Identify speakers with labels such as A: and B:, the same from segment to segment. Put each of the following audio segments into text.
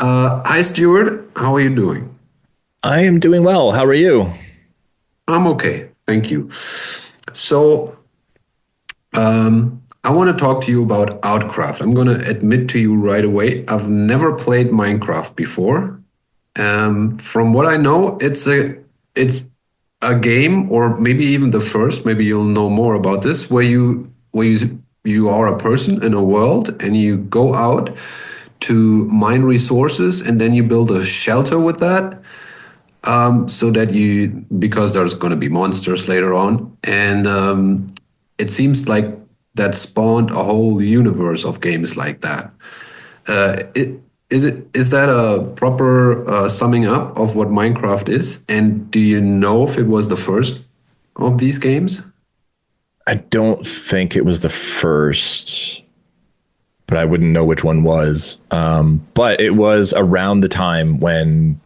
A: Hi, Stuart. How are you doing?
B: I am doing well. How are you?
A: I'm okay. Thank you. So, I want to talk to you about Outcraft. I'm going to admit to you right away, I've never played Minecraft before. From what I know, it's a game, or maybe even the first. Maybe you'll know more about this, where you are a person in a world, and you go out to mine resources, and then you build a shelter with that. So that because there's going to be monsters later on, and it seems like that spawned a whole universe of games like that. Is that a proper summing up of what Minecraft is? And do you know if it was the first of these games?
B: I don't think it was the first, but I wouldn't know which one was. But it was around the time when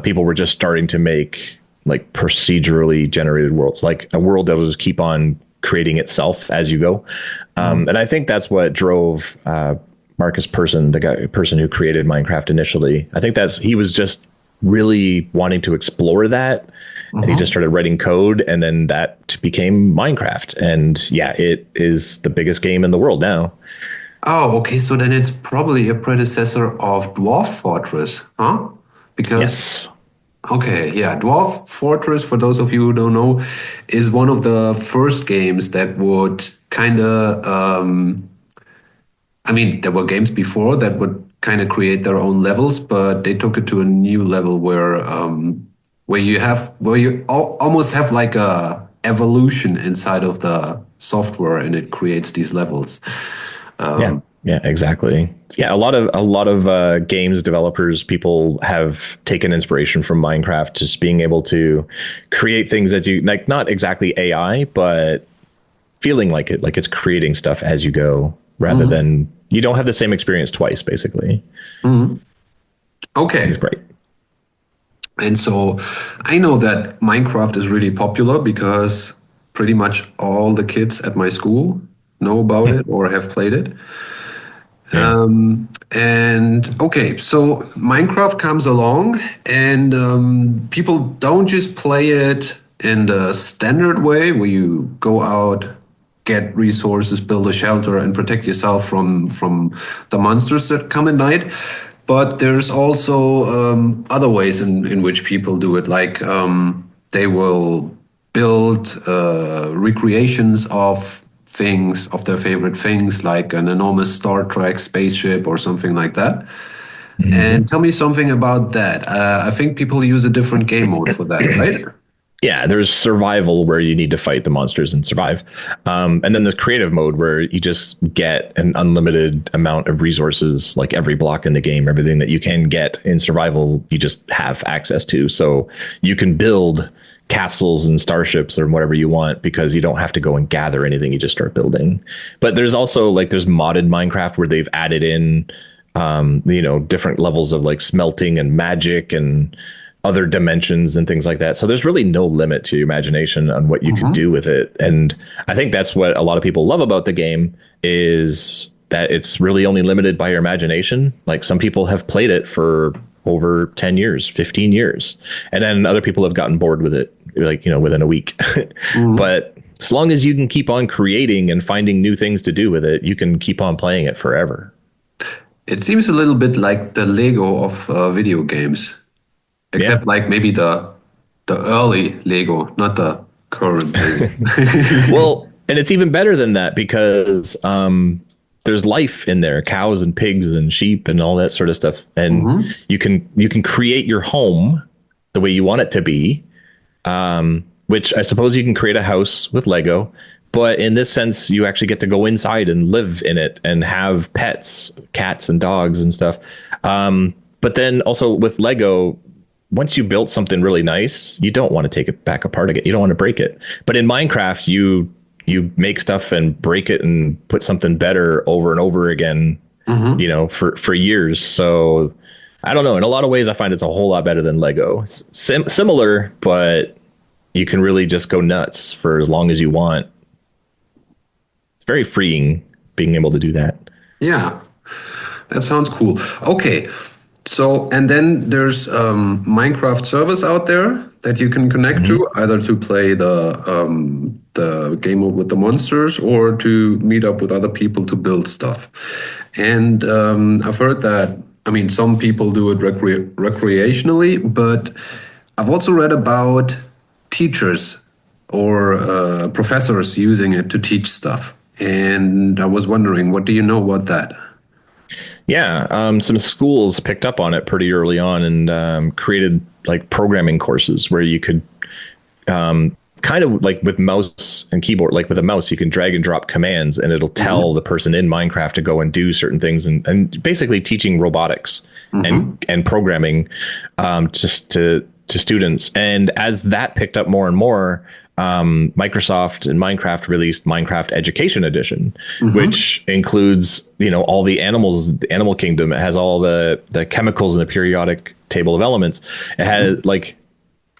B: people were just starting to make like procedurally generated worlds, like a world that will just keep on creating itself as you go. And I think that's what drove Marcus Person, person who created Minecraft initially. I think he was just really wanting to explore that. And he just started writing code, and then that became Minecraft. And yeah, it is the biggest game in the world now.
A: Oh, okay. So then it's probably a predecessor of Dwarf Fortress, huh? Because
B: Yes.
A: Okay, yeah. Dwarf Fortress, for those of you who don't know, is one of the first games that would kind of, I mean, there were games before that would kind of create their own levels, but they took it to a new level where you almost have like a evolution inside of the software, and it creates these levels.
B: Yeah. Yeah, exactly. Yeah, a lot of games developers, people have taken inspiration from Minecraft, just being able to create things that you like, not exactly AI, but feeling like it, like it's creating stuff as you go, rather
A: Mhm,
B: than you don't have the same experience twice, basically.
A: mhm.
B: I think it's
A: Okay.
B: great.
A: And so I know that Minecraft is really popular because pretty much all the kids at my school know about it or have played it.
B: Yeah.
A: And okay, so Minecraft comes along, and people don't just play it in the standard way where you go out, get resources, build a shelter, and protect yourself from the monsters that come at night. But there's also other ways in which people do it, like they will build recreations of things, of their favorite things, like an enormous Star Trek spaceship or something like that. And
B: Hmm.
A: tell me something about that. I think people use a different game mode for that, right?
B: Yeah, there's survival where you need to fight the monsters and survive. And then there's creative mode where you just get an unlimited amount of resources, like every block in the game, everything that you can get in survival, you just have access to. So you can build castles and starships or whatever you want because you don't have to go and gather anything. You just start building. But there's also like there's modded Minecraft where they've added in different levels of like smelting and magic and other dimensions and things like that. So there's really no limit to your imagination on what you could
A: Mm-hmm.
B: do with it. And I think that's what a lot of people love about the game is that it's really only limited by your imagination. Like some people have played it for over 10 years, 15 years. And then other people have gotten bored with it like, within a week.
A: Mm-hmm.
B: But as long as you can keep on creating and finding new things to do with it, you can keep on playing it forever.
A: It seems a little bit like the Lego of video games,
B: Yeah.
A: except like maybe the early Lego, not the current Lego.
B: Well, and it's even better than that because there's life in there, cows and pigs and sheep and all that sort of stuff. And
A: Mm-hmm.
B: you can create your home the way you want it to be, which I suppose you can create a house with Lego. But in this sense, you actually get to go inside and live in it and have pets, cats and dogs and stuff. But then also with Lego, once you built something really nice, you don't want to take it back apart again. You don't want to break it. But in Minecraft, you make stuff and break it and put something better over and over again,
A: Mm-hmm.
B: for years. So I don't know. In a lot of ways, I find it's a whole lot better than Lego. Similar, but you can really just go nuts for as long as you want. It's very freeing being able to do that.
A: Yeah, that sounds cool. Okay, So, and then there's Minecraft servers out there that you can connect to, either to play the game with the monsters or to meet up with other people to build stuff. And I've heard that, I mean, some people do it recreationally, but I've also read about teachers or professors using it to teach stuff. And I was wondering, what do you know about that?
B: Yeah, some schools picked up on it pretty early on and created like programming courses where you could kind of like with mouse and keyboard, like with a mouse, you can drag and drop commands and it'll tell the person in Minecraft to go and do certain things and basically teaching robotics and programming just to students. And as that picked up more and more, Microsoft and Minecraft released Minecraft Education Edition, which includes, you know, all the animals, the animal kingdom. It has all the chemicals in the periodic table of elements. It has like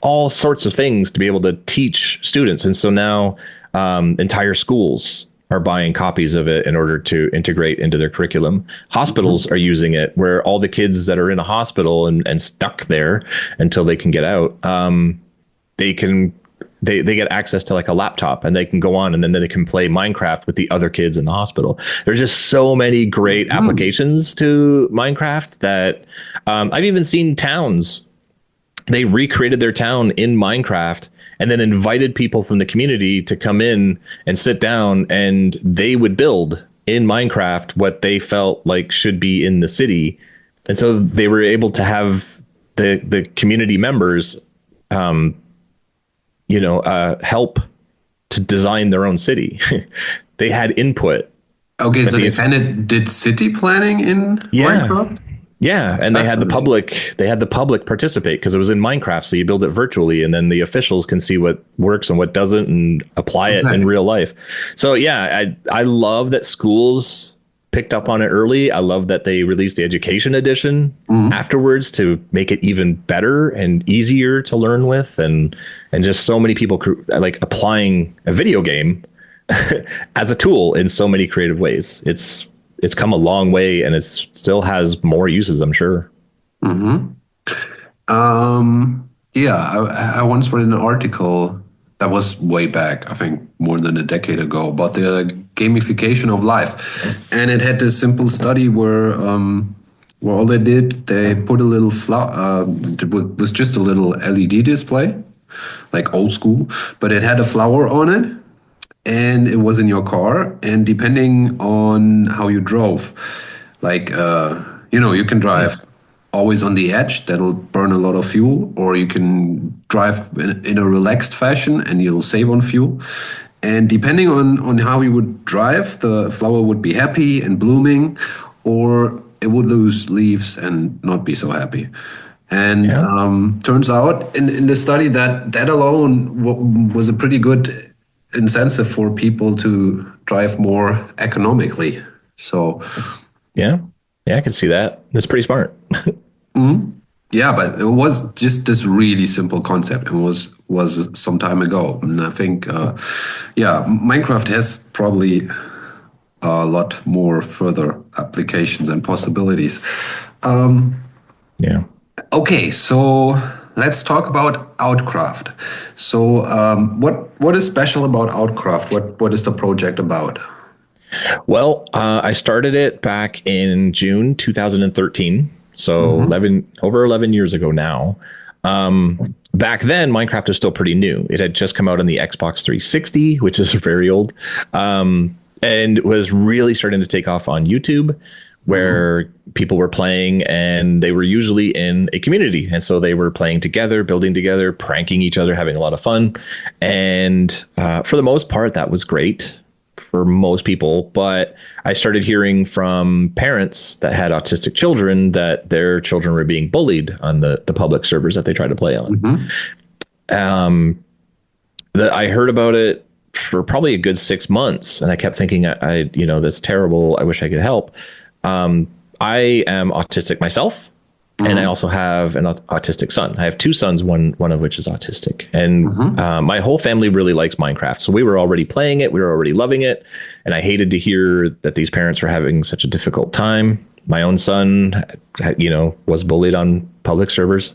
B: all sorts of things to be able to teach students. And so now entire schools are buying copies of it in order to integrate into their curriculum. Hospitals are using it, where all the kids that are in a hospital and stuck there until they can get out, they get access to like a laptop and they can go on and then they can play Minecraft with the other kids in the hospital. There's just so many great applications to Minecraft that I've even seen towns. They recreated their town in Minecraft and then invited people from the community to come in and sit down, and they would build in Minecraft what they felt like should be in the city. And so they were able to have the community members help to design their own city. They had input.
A: Okay, so they kind of did city planning in Minecraft?
B: Yeah, and they had the public participate because it was in Minecraft, so you build it virtually, and then the officials can see what works and what doesn't and apply it in real life. So yeah, I love that schools picked up on it early. I love that they released the education edition afterwards to make it even better and easier to learn with, and just so many people like applying a video game as a tool in so many creative ways. It's come a long way, and it still has more uses, I'm sure.
A: I once read an article that was way back, I think more than a decade ago, about the gamification of life. And it had this simple study where all they did, they put a little it was just a little LED display, like old school, but it had a flower on it. And it was in your car, and depending on how you drove, like, you can drive always on the edge, that'll burn a lot of fuel, or you can drive in a relaxed fashion and you'll save on fuel. And depending on how you would drive, the flower would be happy and blooming, or it would lose leaves and not be so happy. And turns out in the study that alone was a pretty good incentive for people to drive more economically. So
B: yeah, I can see that. That's pretty smart.
A: Yeah, but it was just this really simple concept. It was some time ago, and I think Minecraft has probably a lot more further applications and possibilities. Okay, so let's talk about Autcraft. So what is special about Autcraft? What is the project about?
B: Well, I started it back in June 2013. So over 11 years ago now. Back then, Minecraft was still pretty new. It had just come out on the Xbox 360, which is very old, and was really starting to take off on YouTube, where people were playing, and they were usually in a community. And so they were playing together, building together, pranking each other, having a lot of fun. And for the most part, that was great for most people. But I started hearing from parents that had autistic children that their children were being bullied on the public servers that they tried to play on. I heard about it for probably a good 6 months, and I kept thinking, that's terrible. I wish I could help. I am autistic myself, and I also have an autistic son. I have two sons, one of which is autistic, and my whole family really likes Minecraft. So we were already playing it. We were already loving it. And I hated to hear that these parents were having such a difficult time My own son, was bullied on public servers.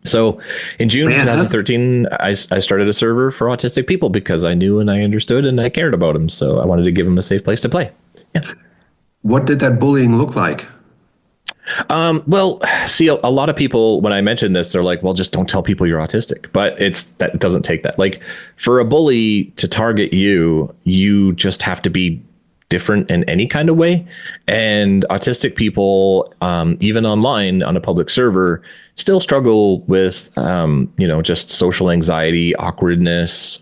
B: So in June 2013, I started a server for autistic people because I knew and I understood and I cared about them. So I wanted to give them a safe place to play. Yeah.
A: What did that bullying look like?
B: Well, see, a lot of people, when I mention this, they're like, well, just don't tell people you're autistic. But that doesn't take that. Like, for a bully to target you, you just have to be different in any kind of way. And autistic people, even online on a public server, still struggle with, just social anxiety, awkwardness,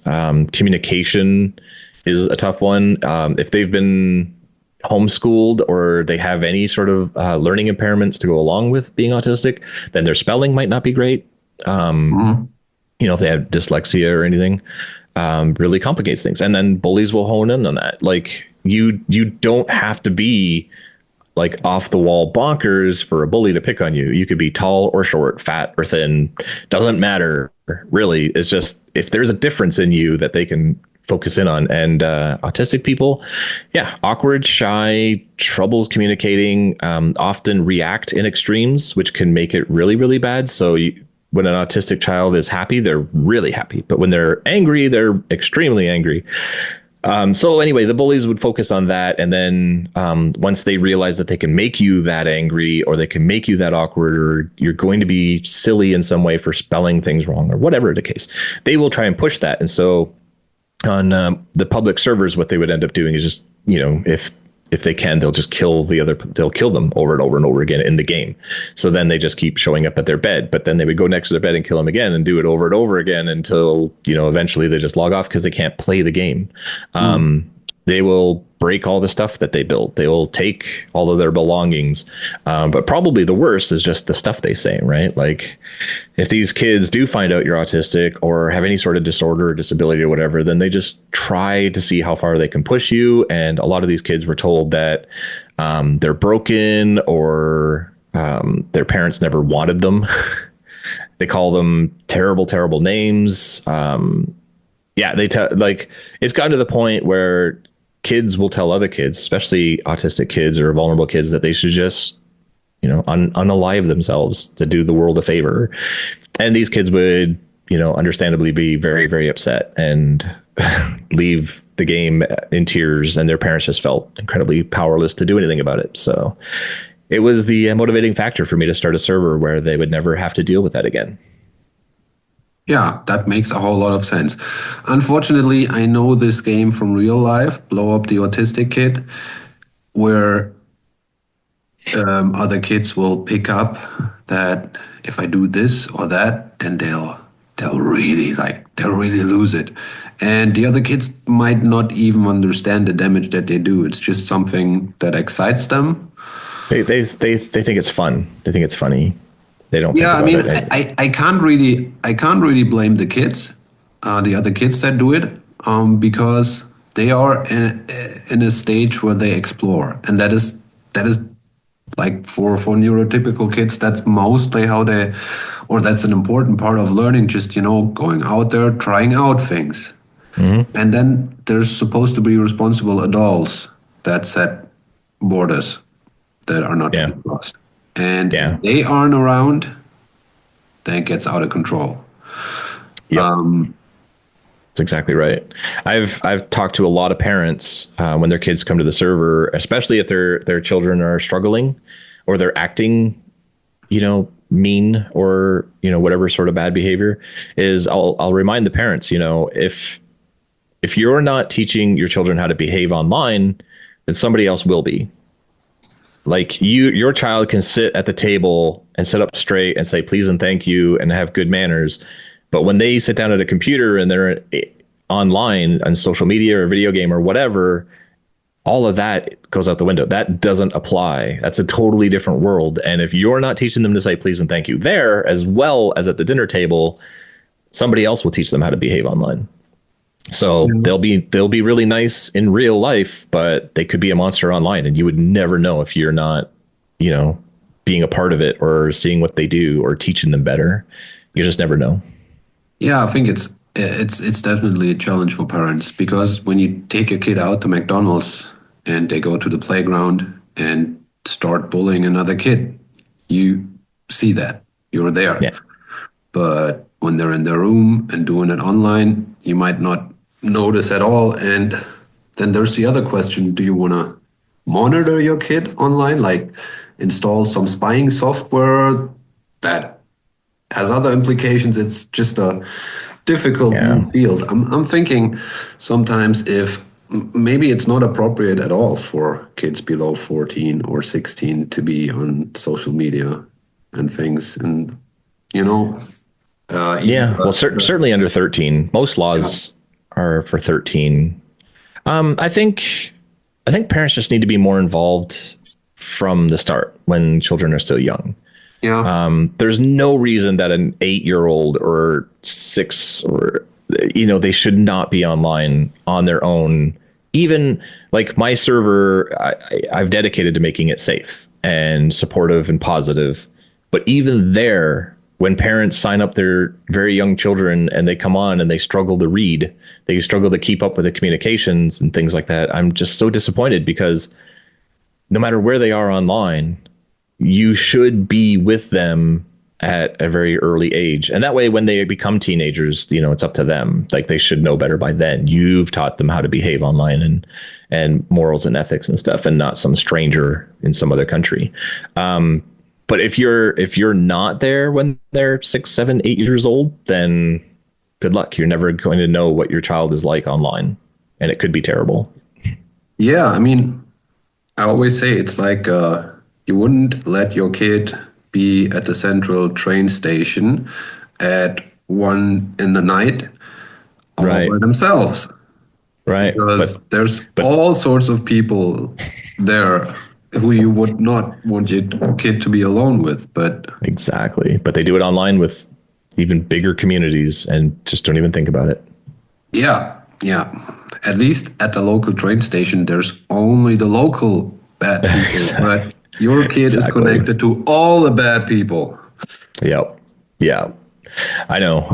B: communication is a tough one. If they've been homeschooled or they have any sort of learning impairments to go along with being autistic, then their spelling might not be great. If they have dyslexia or anything, really complicates things. And then bullies will hone in on that. Like, you don't have to be like off the wall bonkers for a bully to pick on you. You could be tall or short, fat or thin, doesn't matter really. It's just if there's a difference in you that they can focus in on. And autistic people, awkward, shy, troubles communicating, often react in extremes, which can make it really, really bad. So when an autistic child is happy, they're really happy. But when they're angry, they're extremely angry. So anyway, the bullies would focus on that. And then once they realize that they can make you that angry or they can make you that awkward or you're going to be silly in some way for spelling things wrong or whatever the case, they will try and push that. And so on the public servers, what they would end up doing is just, if they can, they'll just they'll kill them over and over and over again in the game. So then they just keep showing up at their bed, but then they would go next to their bed and kill them again and do it over and over again until, eventually they just log off because they can't play the game. They will break all the stuff that they built. They will take all of their belongings. But probably the worst is just the stuff they say, right? Like, if these kids do find out you're autistic or have any sort of disorder or disability or whatever, then they just try to see how far they can push you. And a lot of these kids were told that they're broken or their parents never wanted them. They call them terrible, terrible names. It's gotten to the point where kids will tell other kids, especially autistic kids or vulnerable kids, that they should just, unalive themselves to do the world a favor. And these kids would, understandably be very, very upset and leave the game in tears. And their parents just felt incredibly powerless to do anything about it. So it was the motivating factor for me to start a server where they would never have to deal with that again.
A: Yeah, that makes a whole lot of sense. Unfortunately, I know this game from real life, Blow Up the Autistic Kid, where other kids will pick up that if I do this or that, then they'll really lose it. And the other kids might not even understand the damage that they do. It's just something that excites them.
B: They think it's fun. They think it's funny. They don't.
A: Yeah, I mean, I can't really blame the kids, the other kids that do it, because they are in a stage where they explore, and that is like for neurotypical kids, that's mostly that's an important part of learning. Just going out there, trying out things, and then there's supposed to be responsible adults that set borders that are not to be crossed. And if they aren't around, then it gets out of control.
B: Yep. That's exactly right. I've talked to a lot of parents when their kids come to the server, especially if their children are struggling or they're acting, mean or whatever sort of bad behavior is. I'll remind the parents, if you're not teaching your children how to behave online, then somebody else will be. Like your child can sit at the table and sit up straight and say please and thank you and have good manners. But when they sit down at a computer and they're online on social media or video game or whatever, all of that goes out the window. That doesn't apply. That's a totally different world. And if you're not teaching them to say please and thank you there, as well as at the dinner table, somebody else will teach them how to behave online. So they'll be really nice in real life, but they could be a monster online, and you would never know if you're not, being a part of it or seeing what they do or teaching them better. You just never know.
A: Yeah, I think it's definitely a challenge for parents, because when you take your kid out to McDonald's and they go to the playground and start bullying another kid, you see that, you're there.
B: Yeah.
A: But when they're in their room and doing it online, you might not notice at all. And then there's the other question: do you want to monitor your kid online, like install some spying software that has other implications? It's just a difficult new field. I'm thinking sometimes if maybe it's not appropriate at all for kids below 14 or 16 to be on social media and things. And, you know,
B: Well, certainly under 13. Most laws are for 13. I think parents just need to be more involved from the start when children are still young. There's no reason that an 8-year-old or 6 or, they should not be online on their own. Even like my server, I've dedicated to making it safe and supportive and positive. But even there, when parents sign up their very young children and they come on and they struggle to read, they struggle to keep up with the communications and things like that, I'm just so disappointed, because no matter where they are online, you should be with them at a very early age. And that way, when they become teenagers, it's up to them. Like, they should know better by then. You've taught them how to behave online and morals and ethics and stuff, and not some stranger in some other country. But if you're not there when they're 6, 7, 8 years old, then good luck. You're never going to know what your child is like online, and it could be terrible.
A: Yeah, I mean, I always say it's like you wouldn't let your kid be at the central train station at 1 a.m. all by themselves.
B: Right.
A: Because there's all sorts of people there who you would not want your kid to be alone with. But
B: exactly. But they do it online with even bigger communities and just don't even think about it.
A: Yeah. At least at the local train station, there's only the local bad people. Exactly. But your kid is connected to all the bad people.
B: Yep. Yeah. I know.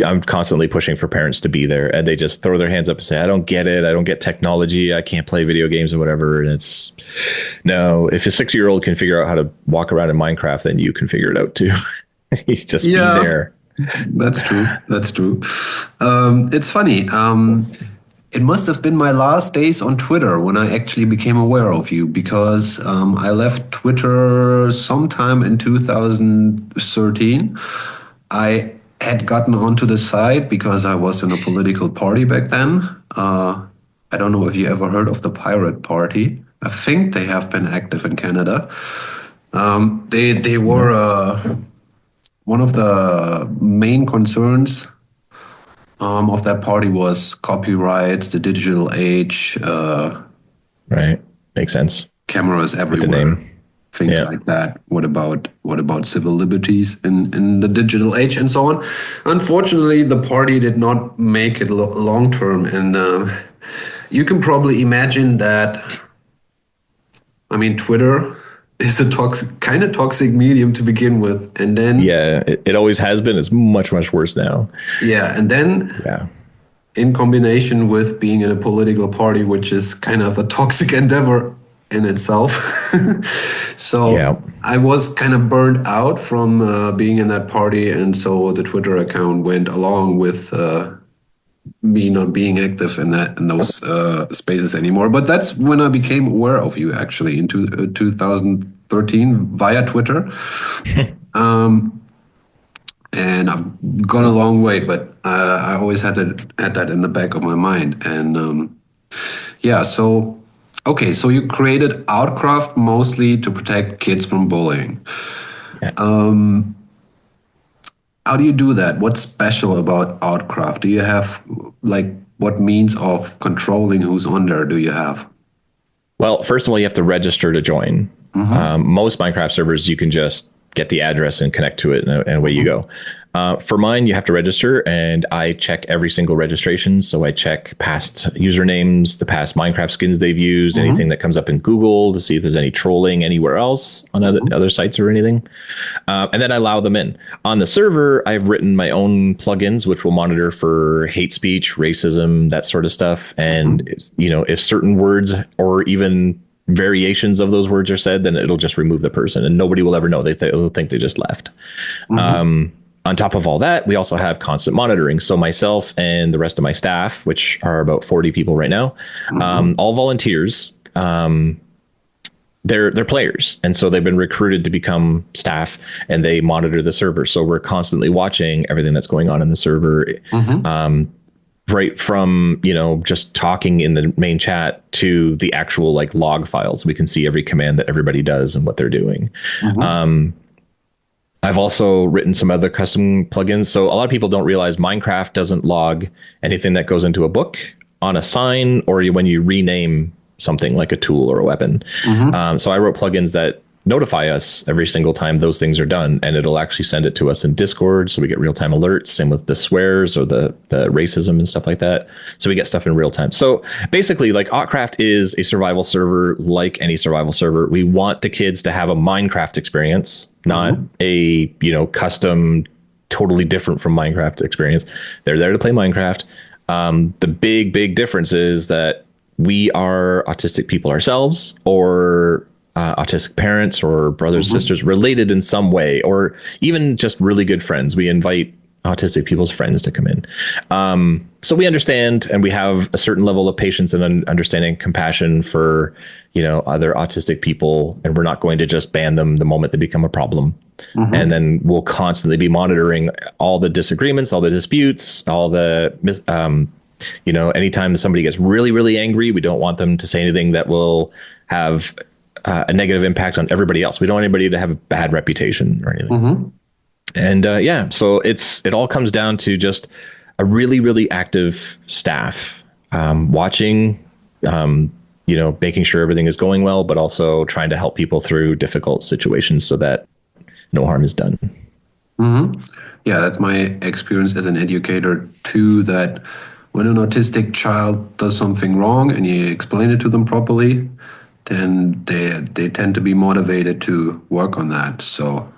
B: I'm constantly pushing for parents to be there, and they just throw their hands up and say, I don't get it. I don't get technology. I can't play video games or whatever. And it's no, if a 6-year-old can figure out how to walk around in Minecraft, then you can figure it out too. He's just be there.
A: That's true. It's funny. It must have been my last days on Twitter when I actually became aware of you, because I left Twitter sometime in 2013. I had gotten onto the site because I was in a political party back then. I don't know if you ever heard of the Pirate Party. I think they have been active in Canada. They were one of the main concerns of that party was copyrights, the digital age.
B: Right, makes sense.
A: Cameras everywhere. Things like that. What about civil liberties in the digital age and so on? Unfortunately, the party did not make it long term, and you can probably imagine that. I mean, Twitter is a kind of toxic medium to begin with, and then
B: it always has been. It's much worse now.
A: Yeah, and then in combination with being in a political party, which is kind of a toxic endeavor in itself. So I was kind of burned out from being in that party, and so the Twitter account went along with me not being active in those spaces anymore. But that's when I became aware of you, actually, in 2013 via Twitter. And I've gone a long way, but I always had that in the back of my mind. And so. Okay, so you created Autcraft mostly to protect kids from bullying. Yeah. How do you do that? What's special about Autcraft? Do you have, what means of controlling who's on there do you have?
B: Well, first of all, you have to register to join. Mm-hmm. Most Minecraft servers, you can just get the address and connect to it, and away you go. For mine, you have to register, and I check every single registration. So I check past usernames, the past Minecraft skins they've used, anything that comes up in Google to see if there's any trolling anywhere else on other sites or anything. And then I allow them in. On the server, I've written my own plugins, which will monitor for hate speech, racism, that sort of stuff. And, if certain words or even variations of those words are said, then it'll just remove the person and nobody will ever know. They'll think they just left. On top of all that, we also have constant monitoring. So myself and the rest of my staff, which are about 40 people right now, all volunteers, they're players. And so they've been recruited to become staff and they monitor the server. So we're constantly watching everything that's going on in the server. Right from, just talking in the main chat to the actual like log files. We can see every command that everybody does and what they're doing. I've also written some other custom plugins. So a lot of people don't realize Minecraft doesn't log anything that goes into a book, on a sign, or when you rename something like a tool or a weapon. So I wrote plugins that notify us every single time those things are done, and it'll actually send it to us in Discord, so we get real-time alerts. Same with the swears or the racism and stuff like that, so we get stuff in real time. So basically, like, Autcraft is a survival server like any survival server. We want the kids to have a Minecraft experience, not a custom, totally different from Minecraft experience. They're there to play Minecraft. The big difference is that we are autistic people ourselves, or autistic parents or brothers, sisters related in some way, or even just really good friends. We invite autistic people's friends to come in. So we understand, and we have a certain level of patience and understanding, compassion for, other autistic people. And we're not going to just ban them the moment they become a problem. And then we'll constantly be monitoring all the disagreements, all the disputes, all the, anytime somebody gets really, really angry, we don't want them to say anything that will have a negative impact on everybody else. We don't want anybody to have a bad reputation or anything. And so it all comes down to just a really, really active staff, watching, making sure everything is going well, but also trying to help people through difficult situations so that no harm is done.
A: Yeah, that's my experience as an educator too, that when an autistic child does something wrong and you explain it to them properly, then they tend to be motivated to work on that. So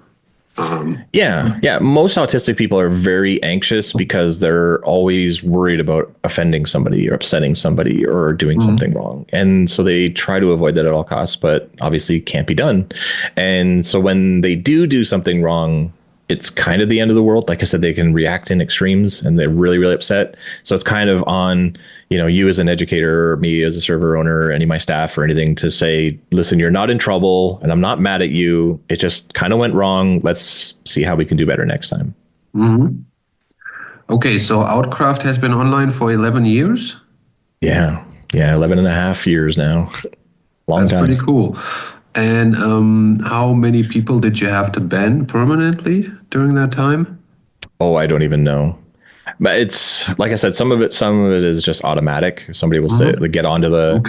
B: most autistic people are very anxious because they're always worried about offending somebody or upsetting somebody or doing something wrong, and so they try to avoid that at all costs, but obviously can't be done. And so when they do something wrong, it's kind of the end of the world. Like I said, they can react in extremes and they're really, really upset. So it's kind of on, you as an educator, or me as a server owner, or any of my staff or anything, to say, listen, you're not in trouble and I'm not mad at you. It just kind of went wrong. Let's see how we can do better next time.
A: Okay, so Autcraft has been online for 11 years?
B: Yeah, 11 and a half years now. Long time.
A: That's pretty cool. And how many people did you have to ban permanently during that time?
B: Oh, I don't even know. But it's, like I said, some of it is just automatic. Somebody will say, get onto the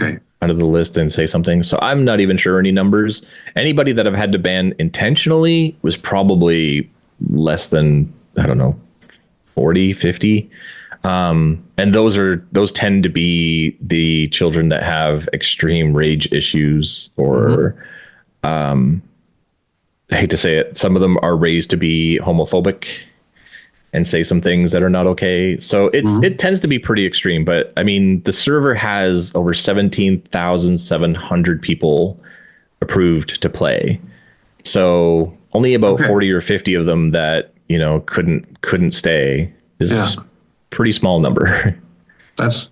B: list and say something. So I'm not even sure any numbers. Anybody that I've had to ban intentionally was probably less than, 40, 50. And those tend to be the children that have extreme rage issues, or I hate to say it, some of them are raised to be homophobic and say some things that are not okay. So it tends to be pretty extreme. But I mean, the server has over 17,700 people approved to play. So only about 40 or 50 of them that, couldn't stay is pretty small number.
A: That's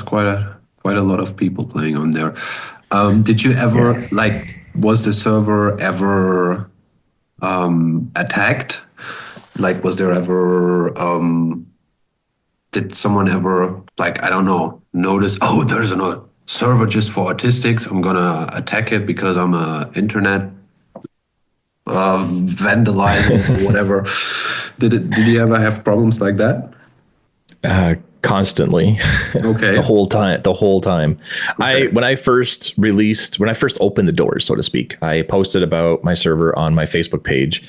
A: quite a lot of people playing on there. Did you ever was the server ever attacked? Like, was there ever did someone ever, notice, oh, there's a server just for autistics, I'm gonna attack it because I'm a internet vandalizer or whatever? Did you ever have problems like that?
B: Constantly.
A: Okay.
B: the whole time. Okay. When I first opened the doors, so to speak, I posted about my server on my Facebook page,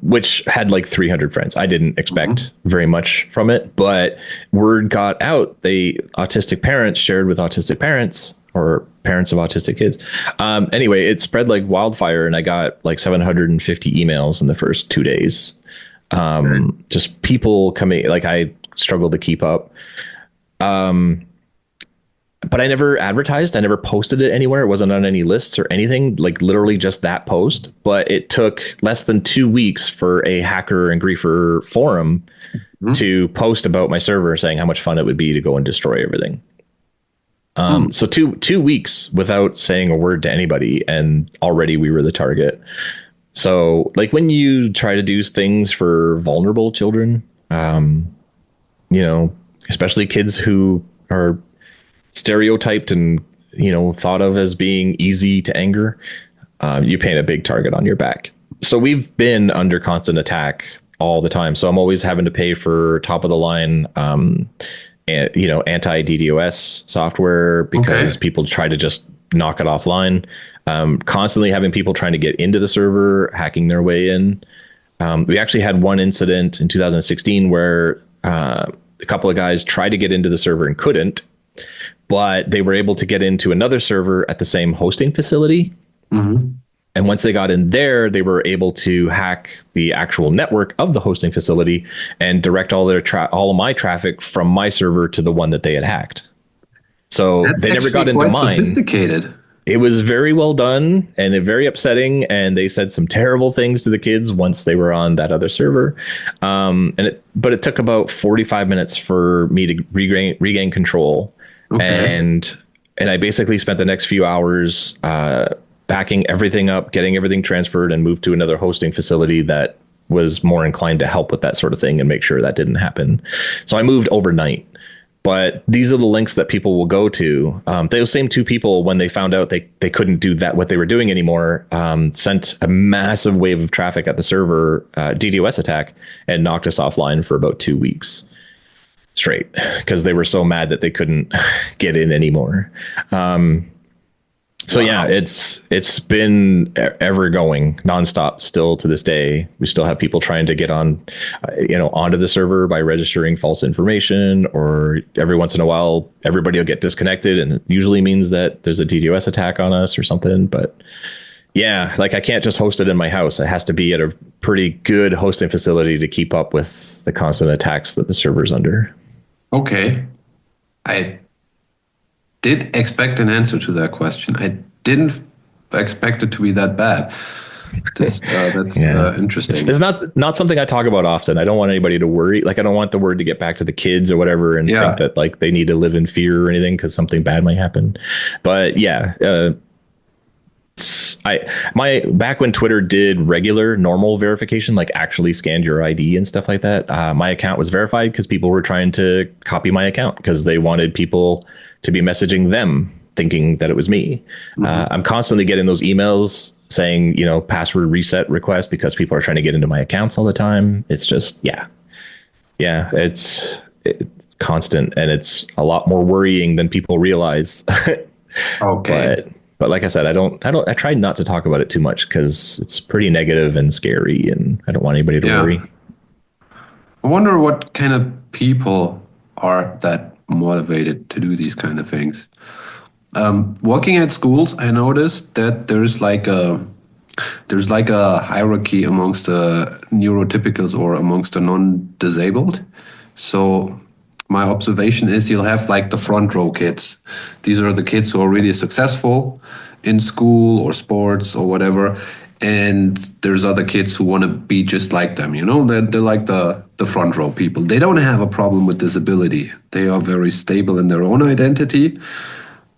B: which had like 300 friends. I didn't expect very much from it, but word got out. Autistic parents shared with autistic parents, or parents of autistic kids. Anyway, it spread like wildfire, and I got like 750 emails in the first 2 days. Just people coming, like, I struggled to keep up. but I never advertised. I never posted it anywhere. It wasn't on any lists or anything, like literally just that post. But it took less than 2 weeks for a hacker and griefer forum to post about my server saying how much fun it would be to go and destroy everything. So 2 weeks without saying a word to anybody, and already we were the target. So like when you try to do things for vulnerable children, especially kids who are stereotyped and, thought of as being easy to anger, you paint a big target on your back. So we've been under constant attack all the time. So I'm always having to pay for top of the line, anti-DDoS software because people try to just knock it offline. Constantly having people trying to get into the server, hacking their way in. We actually had one incident in 2016 where a couple of guys tried to get into the server and couldn't, but they were able to get into another server at the same hosting facility. And once they got in there, they were able to hack the actual network of the hosting facility and direct all of my traffic from my server to the one that they had hacked. So they never got into mine.
A: Sophisticated.
B: It was very well done and very upsetting. And they said some terrible things to the kids once they were on that other server. But it took about 45 minutes for me to regain control. And I basically spent the next few hours backing everything up, getting everything transferred, and moved to another hosting facility that was more inclined to help with that sort of thing and make sure that didn't happen. So I moved overnight. But these are the links that people will go to. Those same two people, when they found out they couldn't do that, what they were doing anymore, sent a massive wave of traffic at the server, DDoS attack, and knocked us offline for about 2 weeks straight because they were so mad that they couldn't get in anymore. So yeah, it's been ever going nonstop still to this day. We still have people trying to get on, onto the server by registering false information, or every once in a while, everybody will get disconnected, and it usually means that there's a DDoS attack on us or something. But yeah, like I can't just host it in my house. It has to be at a pretty good hosting facility to keep up with the constant attacks that the server's under.
A: Okay. I did expect an answer to that question. I didn't expect it to be that bad. That's interesting.
B: It's not something I talk about often. I don't want anybody to worry. Like I don't want the word to get back to the kids or whatever and think that like they need to live in fear or anything because something bad might happen. But yeah, back when Twitter did regular normal verification, like actually scanned your ID and stuff like that, my account was verified because people were trying to copy my account because they wanted people to be messaging them thinking that it was me. I'm constantly getting those emails saying, password reset request because people are trying to get into my accounts all the time. It's just, it's constant, and it's a lot more worrying than people realize.
A: Okay.
B: But like I said, I try not to talk about it too much because it's pretty negative and scary, and I don't want anybody to worry.
A: I wonder what kind of people are that motivated to do these kind of things. Working at schools, I noticed that there's like a hierarchy amongst the neurotypicals or amongst the non-disabled. So my observation is you'll have like the front row kids. These are the kids who are really successful in school or sports or whatever. And there's other kids who want to be just like them, they're like the front row people. They don't have a problem with disability. They are very stable in their own identity.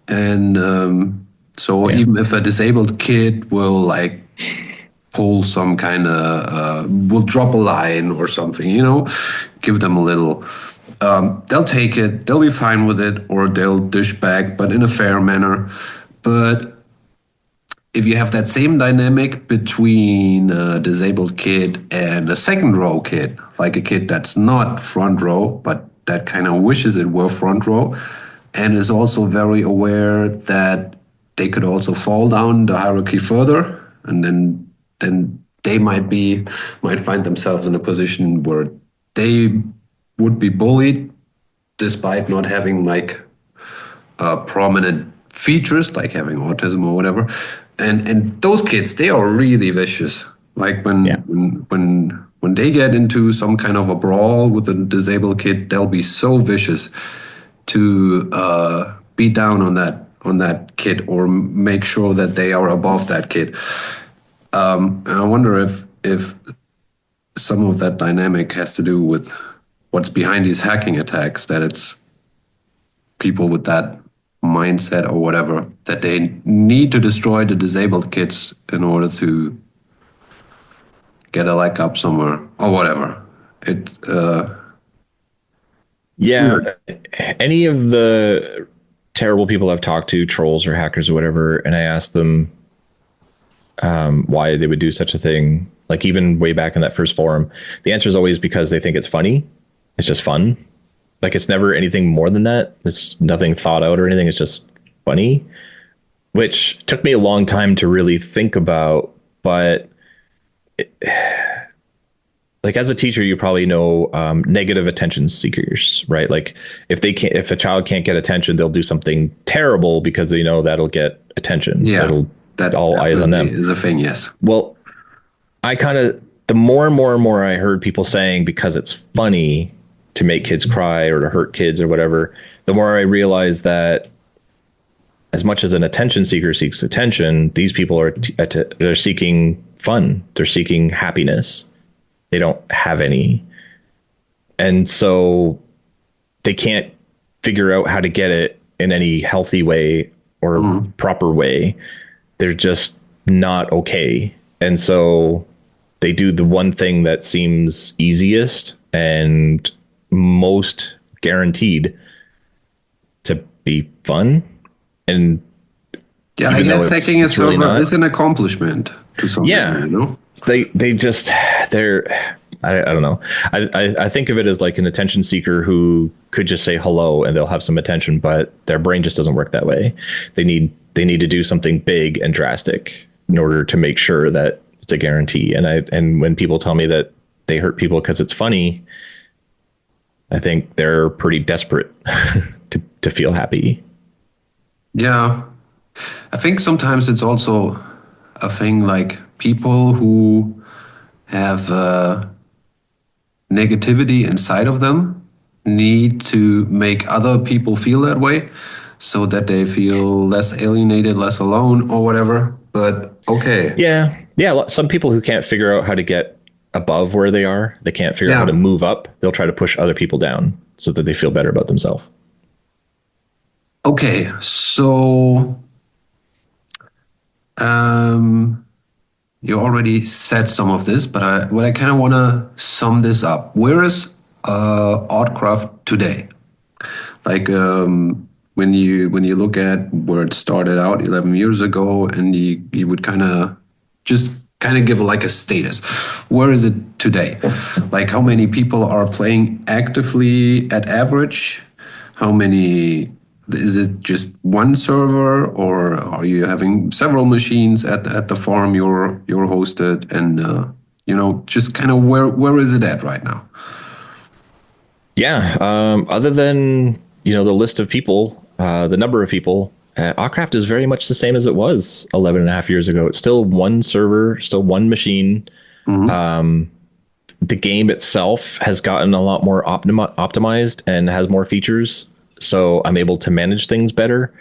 A: And even if a disabled kid will like pull some kind of, will drop a line or something, give them a little, they'll take it, they'll be fine with it, or they'll dish back, but in a fair manner. But if you have that same dynamic between a disabled kid and a second row kid, like a kid that's not front row, but that kind of wishes it were front row, and is also very aware that they could also fall down the hierarchy further, and then they might find themselves in a position where they would be bullied despite not having like prominent features like having autism or whatever. And those kids, they are really vicious. Like when they get into some kind of a brawl with a disabled kid, they'll be so vicious to beat down on that kid or make sure that they are above that kid. And I wonder if some of that dynamic has to do with what's behind these hacking attacks, that it's people with that mindset or whatever, that they need to destroy the disabled kids in order to get a leg up somewhere or whatever.
B: Any of the terrible people I've talked to, trolls or hackers or whatever, and I asked them why they would do such a thing, like even way back in that first forum, the answer is always because they think it's funny. It's just fun. Like, it's never anything more than that. It's nothing thought out or anything. It's just funny, which took me a long time to really think about. But like, as a teacher, you probably know negative attention seekers, right? Like, if a child can't get attention, they'll do something terrible because they know that'll get attention.
A: Yeah,
B: that all eyes on them
A: is a thing. Yes.
B: Well, the more and more I heard people saying because it's funny to make kids cry or to hurt kids or whatever, the more I realized that as much as an attention seeker seeks attention, these people are seeking fun. They're seeking happiness. They don't have any. And so they can't figure out how to get it in any healthy way or proper way. They're just not okay. And so they do the one thing that seems easiest and most guaranteed to be fun. And
A: yeah, I guess hacking a server is an accomplishment to some degree, you know?
B: I don't know. I think of it as like an attention seeker who could just say hello and they'll have some attention, but their brain just doesn't work that way. They need to do something big and drastic in order to make sure that it's a guarantee. And when people tell me that they hurt people because it's funny, I think they're pretty desperate to feel happy.
A: Yeah. I think sometimes it's also a thing like people who have negativity inside of them need to make other people feel that way so that they feel less alienated, less alone or whatever. But okay.
B: Yeah. Some people who can't figure out how to get above where they are, they can't figure out how to move up. They'll try to push other people down so that they feel better about themselves.
A: Okay. So you already said some of this, but what I kind of want to sum this up. Where is Autcraft today? Like when you look at where it started out 11 years ago, and you would kind of give like a status. Where is it today? Like, how many people are playing actively at average? How many? Is it just one server, or are you having several machines at the farm you're hosted? And just kind of where is it at right now?
B: Yeah. Other than the list of people, the number of people, Autcraft is very much the same as it was 11 and a half years ago. It's still one server, still one machine. The game itself has gotten a lot more optimized and has more features. So I'm able to manage things better.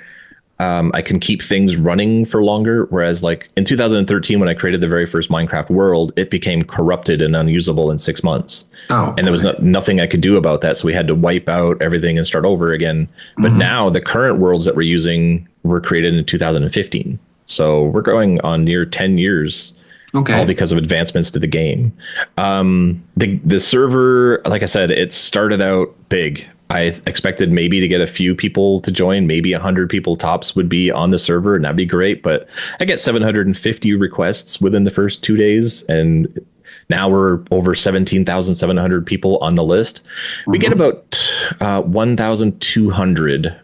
B: I can keep things running for longer. Whereas like in 2013, when I created the very first Minecraft world, it became corrupted and unusable in 6 months. And there was nothing I could do about that. So we had to wipe out everything and start over again. But now the current worlds that we're using were created in 2015. So we're going on near 10 years. Okay. All because of advancements to the game. The server, like I said, it started out big. I expected maybe to get a few people to join, maybe 100 people tops would be on the server, and that'd be great. But I get 750 requests within the first 2 days, and now we're over 17,700 people on the list. We get about 1,200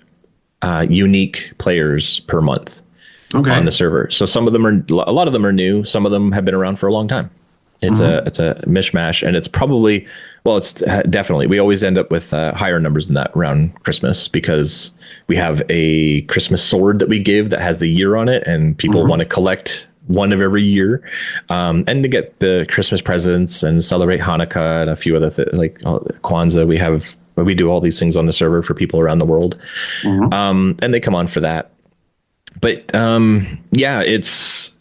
B: unique players per month on the server. So a lot of them are new. Some of them have been around for a long time. It's a mishmash, and it's probably, it's definitely, we always end up with higher numbers than that around Christmas, because we have a Christmas sword that we give that has the year on it, and people want to collect one of every year, and to get the Christmas presents and celebrate Hanukkah and a few other things like Kwanzaa. We have but we do all these things on the server for people around the world. And they come on for that. But yeah, it's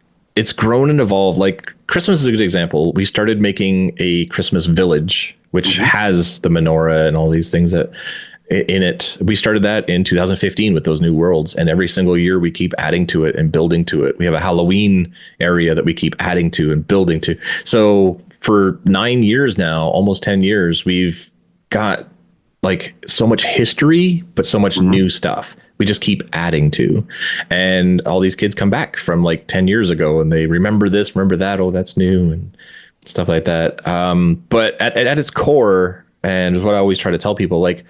B: grown and evolved. Like Christmas is a good example. We started making a Christmas village, which has the menorah and all these things that in it. We started that in 2015 with those new worlds, and every single year we keep adding to it and building to it. We have a Halloween area that we keep adding to and building to. So for 9 years now, almost 10 years, we've got like so much history, but so much new stuff we just keep adding to. And all these kids come back from like 10 years ago and they remember this, remember that. Oh, that's new and stuff like that. But at its core, and what I always try to tell people, like,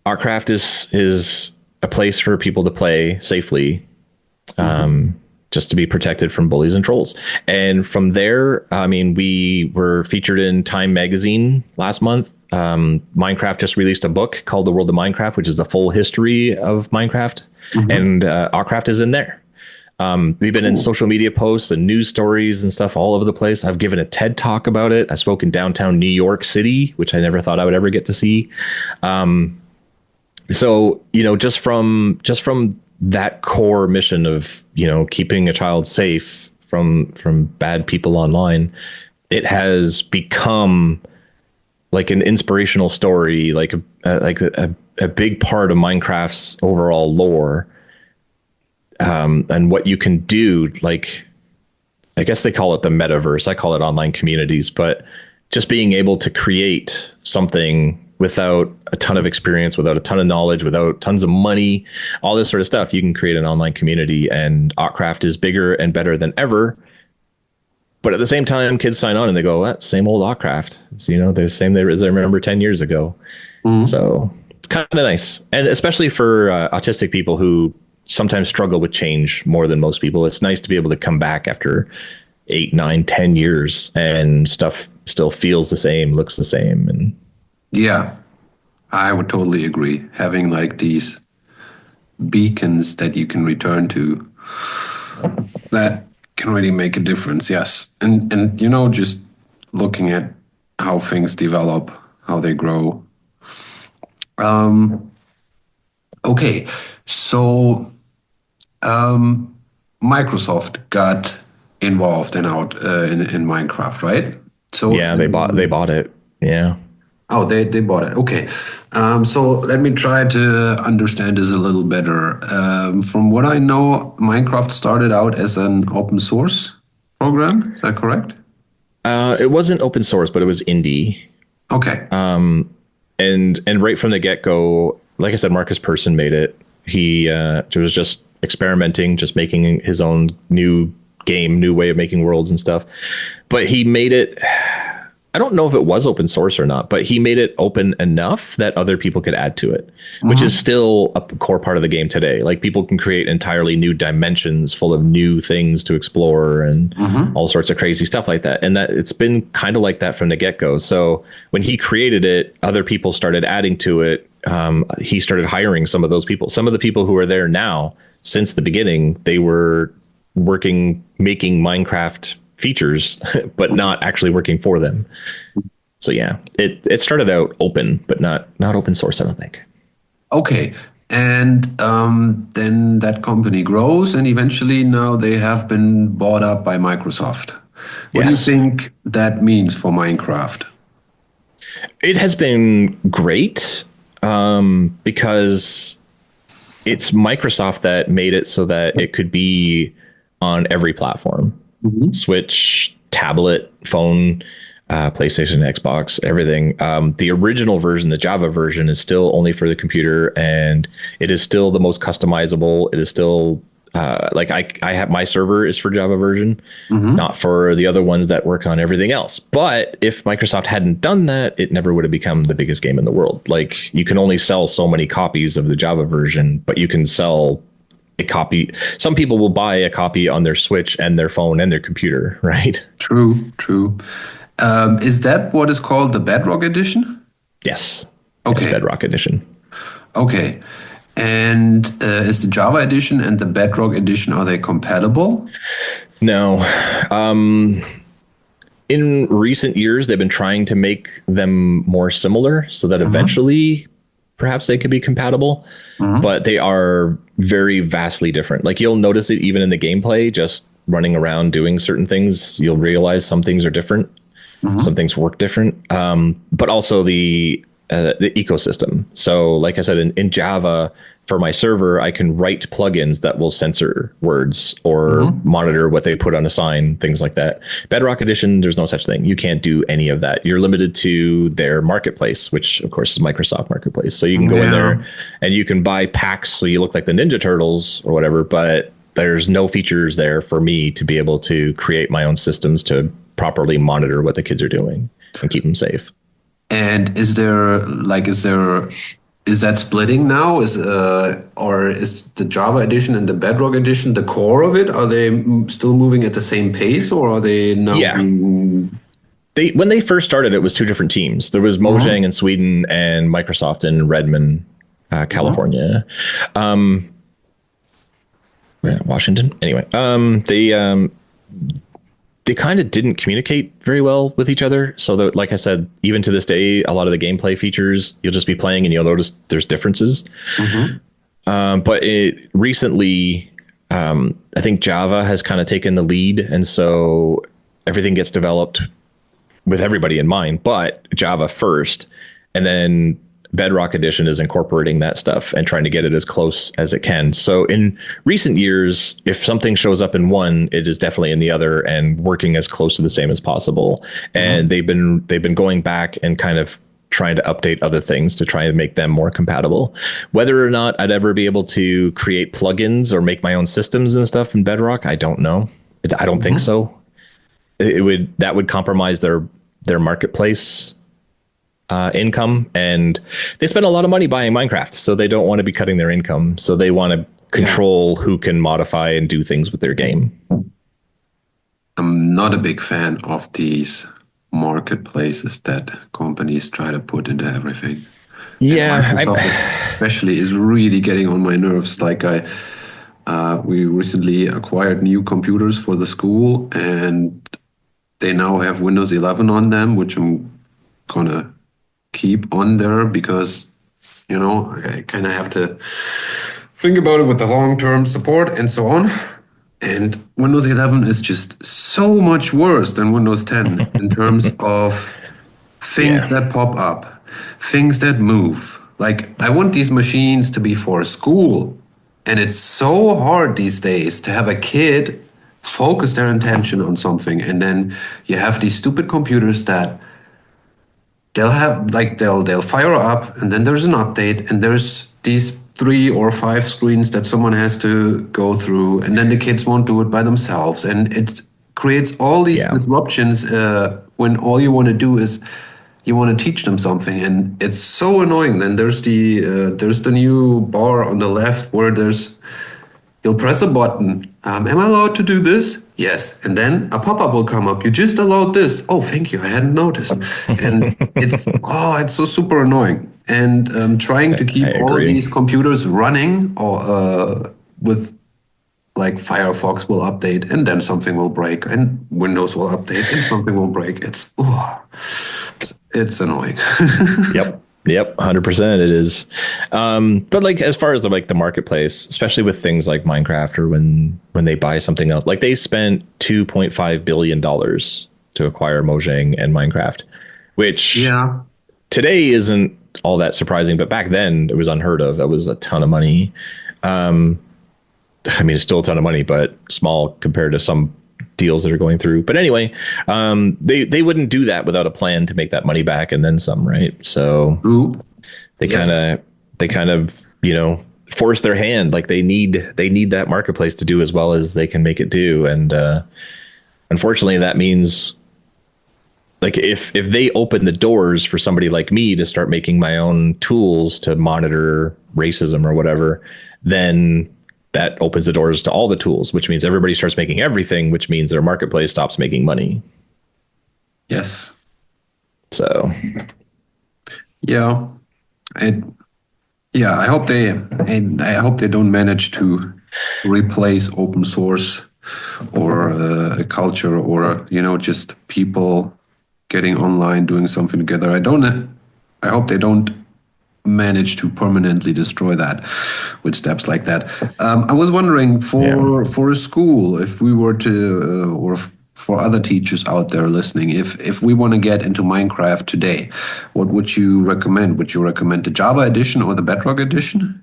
B: Autcraft is a place for people to play safely, just to be protected from bullies and trolls. And from there, I mean, we were featured in Time magazine last month. Minecraft just released a book called The World of Minecraft, which is the full history of Minecraft. And Autcraft is in there. We've been in social media posts and news stories and stuff all over the place. I've given a TED talk about it. I spoke in downtown New York City, which I never thought I would ever get to see. So, you know, just from that core mission of, you know, keeping a child safe from bad people online, it has become like an inspirational story, like a big part of Minecraft's overall lore, and what you can do. Like, I guess they call it the metaverse. I call it online communities, but just being able to create something without a ton of experience, without a ton of knowledge, without tons of money, all this sort of stuff, you can create an online community. And Autcraft is bigger and better than ever. But at the same time, kids sign on and they go, "What? Same old Autcraft." So, you know, they're the same as I remember 10 years ago. So it's kind of nice. And especially for autistic people who sometimes struggle with change more than most people, it's nice to be able to come back after 8, 9, 10 years and stuff still feels the same, looks the same. And
A: yeah, I would totally agree. Having like these beacons that you can return to, that can really make a difference. Yes. And you know, just looking at how things develop, how they grow. Okay. So Microsoft got involved in Minecraft, right? So
B: yeah, they bought it. Yeah.
A: Oh, they bought it. Okay. So let me try to understand this a little better. From what I know, Minecraft started out as an open source program. Is that correct?
B: It wasn't open source, but it was indie.
A: Okay.
B: And right from the get-go, like I said, Marcus Persson made it. He was just experimenting, just making his own new game, new way of making worlds and stuff. But he made it, I don't know if it was open source or not, but he made it open enough that other people could add to it, which is still a core part of the game today. Like, people can create entirely new dimensions full of new things to explore and all sorts of crazy stuff like that. And that it's been kind of like that from the get-go. So when he created it, other people started adding to it. He started hiring some of those people. Some of the people who are there now, since the beginning, they were making Minecraft features, but not actually working for them. So yeah, it started out open, but not open source, I don't think.
A: Okay. And then that company grows, and eventually now they have been bought up by Microsoft. What do you think that means for Minecraft?
B: It has been great, because it's Microsoft that made it so that it could be on every platform. Switch, tablet, phone, PlayStation, Xbox, everything. The original version, the Java version, is still only for the computer, and it is still the most customizable. It is still like I have, my server is for Java version, not for the other ones that work on everything else. But if Microsoft hadn't done that, it never would have become the biggest game in the world. Like, you can only sell so many copies of the Java version, but you can sell a copy. Some people will buy a copy on their Switch and their phone and their computer, right?
A: True. Is that what is called the Bedrock edition?
B: Yes.
A: Okay.
B: Yes, Bedrock edition.
A: Okay. And is the Java edition and the Bedrock edition, are they compatible?
B: No. in recent years, they've been trying to make them more similar so that eventually perhaps they could be compatible, but they are very vastly different. Like you'll notice it even in the gameplay, just running around doing certain things, you'll realize some things are different. Some things work different, but also the ecosystem. So like I said, in Java, for my server, I can write plugins that will censor words or monitor what they put on a sign, things like that. Bedrock Edition, there's no such thing. You can't do any of that. You're limited to their marketplace, which of course is Microsoft Marketplace. So you can go in there and you can buy packs so you look like the Ninja Turtles or whatever, but there's no features there for me to be able to create my own systems to properly monitor what the kids are doing and keep them safe.
A: And is that splitting now? Or is the Java edition and the Bedrock edition the core of it? Are they still moving at the same pace, or are they now?
B: Yeah. When they first started, it was two different teams. There was Mojang in Sweden and Microsoft in Redmond, California. Washington. Anyway, they kind of didn't communicate very well with each other. So that, like I said, even to this day, a lot of the gameplay features, you'll just be playing and you'll notice there's differences. But recently, I think Java has kind of taken the lead. And so everything gets developed with everybody in mind, but Java first. And then Bedrock Edition is incorporating that stuff and trying to get it as close as it can. So in recent years, if something shows up in one, it is definitely in the other and working as close to the same as possible. And they've been going back and kind of trying to update other things to try and make them more compatible. Whether or not I'd ever be able to create plugins or make my own systems and stuff in Bedrock, I don't know. I don't think so. That would compromise their marketplace income, and they spend a lot of money buying Minecraft, so they don't want to be cutting their income. So they want to control who can modify and do things with their game.
A: I'm not a big fan of these marketplaces that companies try to put into everything.
B: Yeah,
A: Microsoft especially is really getting on my nerves. Like we recently acquired new computers for the school, and they now have Windows 11 on them, which I'm gonna keep on there because, I kind of have to think about it with the long-term support and so on. And Windows 11 is just so much worse than Windows 10 in terms of things that pop up, things that move. Like, I want these machines to be for school. And it's so hard these days to have a kid focus their attention on something. And then you have these stupid computers that they'll fire up, and then there's an update, and there's these 3 or 5 screens that someone has to go through, and then the kids won't do it by themselves, and it creates all these disruptions when all you want to do is you want to teach them something, and it's so annoying. Then there's the new bar on the left where you'll press a button. Am I allowed to do this? Yes. And then a pop-up will come up. You just allowed this. Oh, thank you. I hadn't noticed. And it's so super annoying. And trying to keep all of these computers running with like Firefox will update and then something will break, and Windows will update and something will break. It's annoying.
B: Yep, 100% it is. But like as far as the marketplace, especially with things like Minecraft or when they buy something else, like they spent $2.5 billion to acquire Mojang and Minecraft, which today isn't all that surprising, but back then it was unheard of. That was a ton of money. It's still a ton of money, but small compared to some deals that are going through. But anyway, they wouldn't do that without a plan to make that money back and then some, right? So they kind of force their hand. Like they need that marketplace to do as well as they can make it do. And unfortunately, that means like if they open the doors for somebody like me to start making my own tools to monitor racism or whatever, then that opens the doors to all the tools, which means everybody starts making everything, which means their marketplace stops making money.
A: Yes.
B: So.
A: Yeah. I hope they don't manage to replace open source or a culture, or just people getting online doing something together. I hope they don't manage to permanently destroy that with steps like that. I was wondering for a school, if we were to, for other teachers out there listening, if we want to get into Minecraft today, what would you recommend? Would you recommend the Java edition or the Bedrock edition?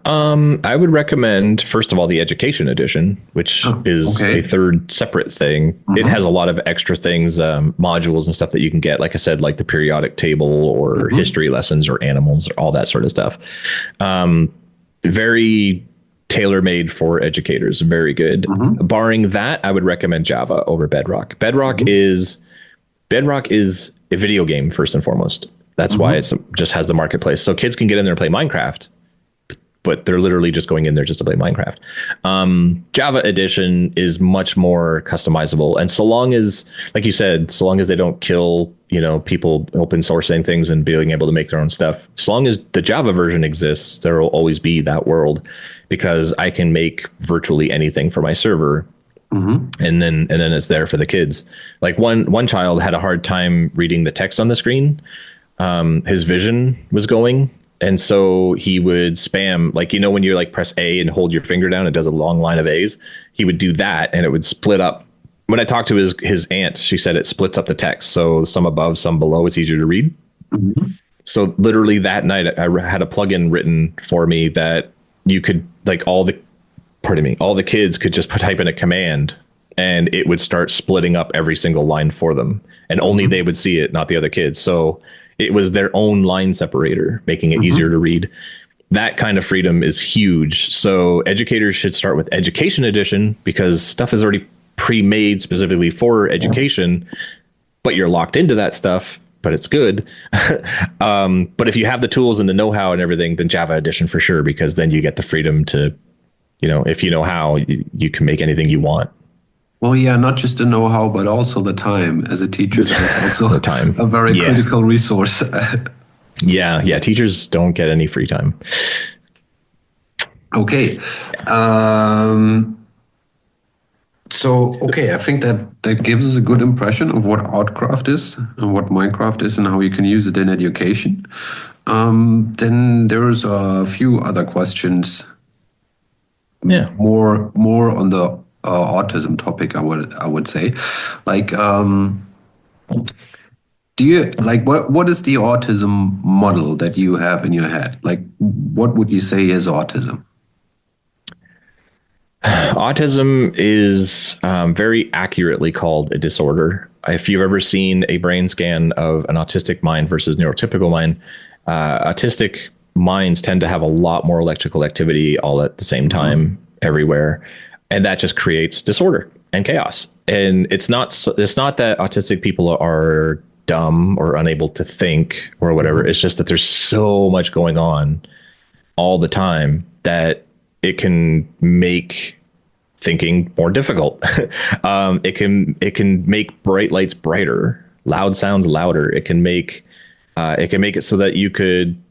B: I would recommend, first of all, the education edition, which is a third separate thing. It has a lot of extra things, modules and stuff that you can get. Like I said, like the periodic table or history lessons or animals, or all that sort of stuff. Very tailor-made for educators. Very good. Barring that, I would recommend Java over Bedrock. Bedrock is a video game first and foremost. That's why it just has the marketplace. So kids can get in there and play Minecraft, but they're literally just going in there just to play Minecraft. Java edition is much more customizable. And so long as, like you said, so long as they don't kill, people open sourcing things and being able to make their own stuff, as long as the Java version exists, there will always be that world, because I can make virtually anything for my server. And then it's there for the kids. Like one child had a hard time reading the text on the screen. His vision was going. And so he would spam, like, when you like press A and hold your finger down, it does a long line of A's. He would do that and it would split up. When I talked to his aunt, she said it splits up the text. So some above, some below, it's easier to read. So literally that night, I had a plugin written for me that you could, like, all the kids could just type in a command and it would start splitting up every single line for them. And only they would see it, not the other kids. So it was their own line separator, making it easier to read. That kind of freedom is huge. So educators should start with Education Edition, because stuff is already pre-made specifically for education, but you're locked into that stuff, but it's good. But if you have the tools and the know-how and everything, then Java Edition for sure, because then you get the freedom to, if you know how, you can make anything you want.
A: Well, yeah, not just the know-how, but also the time. As a teacher, also
B: the time.
A: A very critical resource.
B: Yeah. Teachers don't get any free time.
A: Okay. I think that gives us a good impression of what Autcraft is and what Minecraft is and how you can use it in education. Then there's a few other questions. More on the autism topic, I would say. Like, do you like what is the autism model that you have in your head? Like, what would you say is autism?
B: Autism is very accurately called a disorder. If you've ever seen a brain scan of an autistic mind versus neurotypical mind, autistic minds tend to have a lot more electrical activity all at the same time everywhere. And that just creates disorder and chaos. And it's not that autistic people are dumb or unable to think or whatever. It's just that there's so much going on all the time that it can make thinking more difficult. It can make bright lights brighter, loud sounds louder. It can make it so that you could,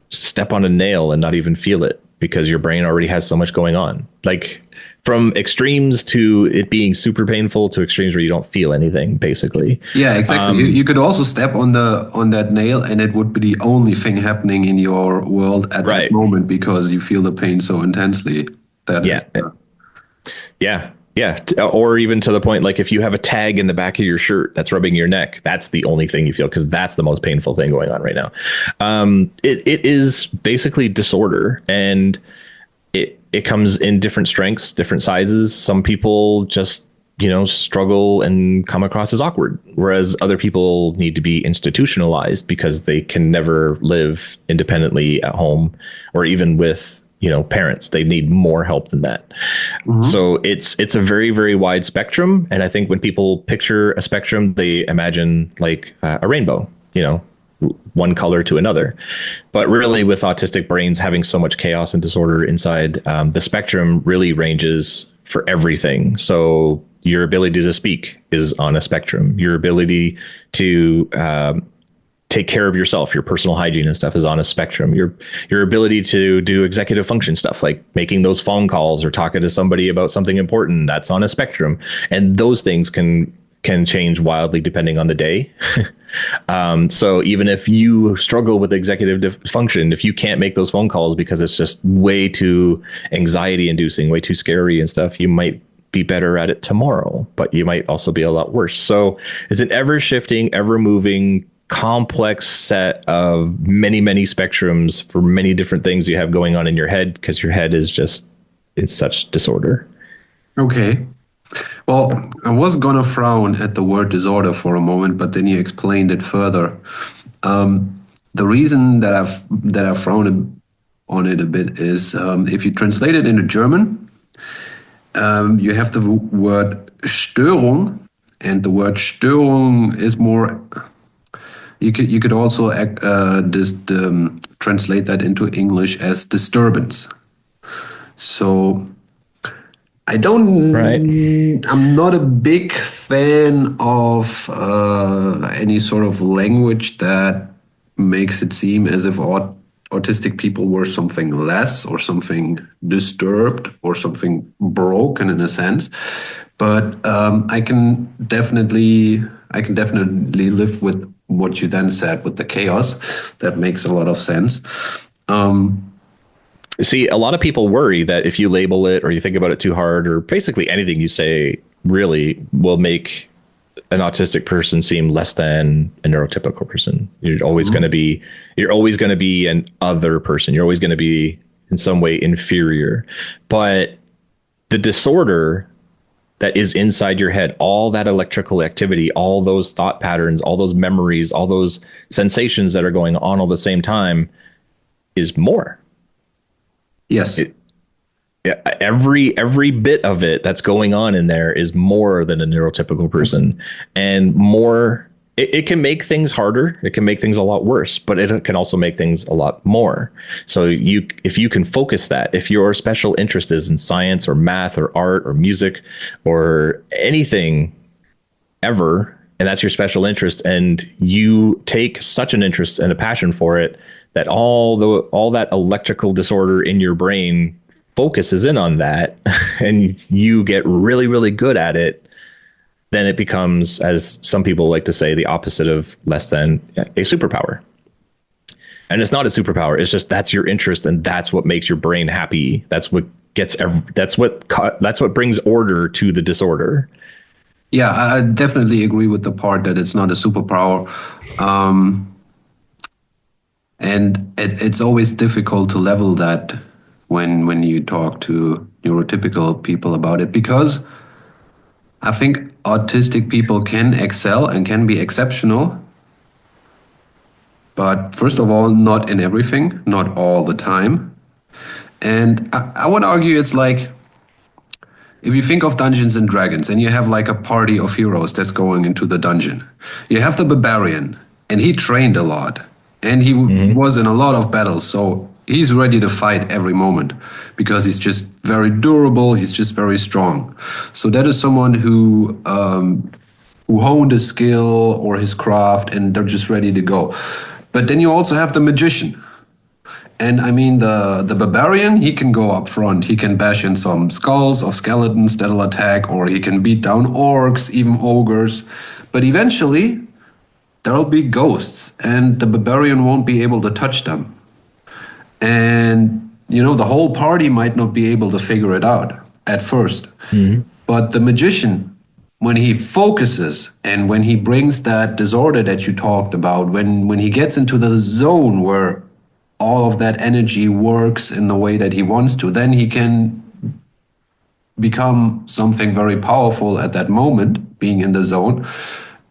B: step on a nail and not even feel it, because your brain already has so much going on. Like, from extremes to it being super painful to extremes where you don't feel anything, basically.
A: Yeah, exactly. You could also step on that nail and it would be the only thing happening in your world at that moment, because you feel the pain so intensely.
B: Yeah. Or even to the point, like, if you have a tag in the back of your shirt that's rubbing your neck, that's the only thing you feel, because that's the most painful thing going on right now. It is basically disorder, and it comes in different strengths, different sizes. Some people just, struggle and come across as awkward, whereas other people need to be institutionalized because they can never live independently at home or even with parents. They need more help than that. So it's a very, very wide spectrum. And I think when people picture a spectrum, they imagine like a rainbow, one color to another. But really, with autistic brains having so much chaos and disorder inside, the spectrum really ranges for everything. So your ability to speak is on a spectrum. Your ability to take care of yourself, your personal hygiene and stuff is on a spectrum. Your ability to do executive function stuff like making those phone calls or talking to somebody about something important, that's on a spectrum. And those things can change wildly depending on the day. So even if you struggle with executive function, if you can't make those phone calls because it's just way too anxiety inducing, way too scary and stuff, you might be better at it tomorrow, but you might also be a lot worse. So it's an ever shifting, ever moving, complex set of many, many spectrums for many different things you have going on in your head, because your head is just in such disorder.
A: Okay. Well, I was gonna frown at the word disorder for a moment, but then you explained it further. The reason that I frown on it a bit is if you translate it into German, you have the word Störung, and the word Störung is more. You could also translate that into English as disturbance. So I don't.
B: Right.
A: I'm not a big fan of any sort of language that makes it seem as if autistic people were something less or something disturbed or something broken in a sense. But I can definitely live with what you then said with the chaos. That makes a lot of sense.
B: See, a lot of people worry that if you label it or you think about it too hard, or basically anything you say really will make an autistic person seem less than a neurotypical person. You're always going to be an other person. You're always going to be in some way inferior. But the disorder that is inside your head, all that electrical activity, all those thought patterns, all those memories, all those sensations that are going on all the same time is more.
A: Yes.
B: Every bit of it that's going on in there is more than a neurotypical person, and more. It can make things harder. It can make things a lot worse, but it can also make things a lot more. So if you can focus that, if your special interest is in science or math or art or music or anything ever, and that's your special interest, and you take such an interest and a passion for it that all that electrical disorder in your brain focuses in on that, and you get really, really good at it, then it becomes, as some people like to say, the opposite of less than a superpower. And it's not a superpower. It's just that's your interest, and that's what makes your brain happy. That's what brings order to the disorder.
A: Yeah, I definitely agree with the part that it's not a superpower. And it's always difficult to level that when you talk to neurotypical people about it, because I think autistic people can excel and can be exceptional. But first of all, not in everything, not all the time. And I would argue it's like, if you think of Dungeons and Dragons and you have like a party of heroes that's going into the dungeon, you have the barbarian, and he trained a lot and he was in a lot of battles. So he's ready to fight every moment because he's just very durable. He's just very strong. So that is someone who honed a skill or his craft, and they're just ready to go. But then you also have the magician. And I mean, the barbarian, he can go up front. He can bash in some skulls or skeletons that'll attack, or he can beat down orcs, even ogres. But eventually, there'll be ghosts, and the barbarian won't be able to touch them. And, the whole party might not be able to figure it out at first. But the magician, when he focuses and when he brings that disorder that you talked about, when he gets into the zone where all of that energy works in the way that he wants to, then he can become something very powerful at that moment, being in the zone,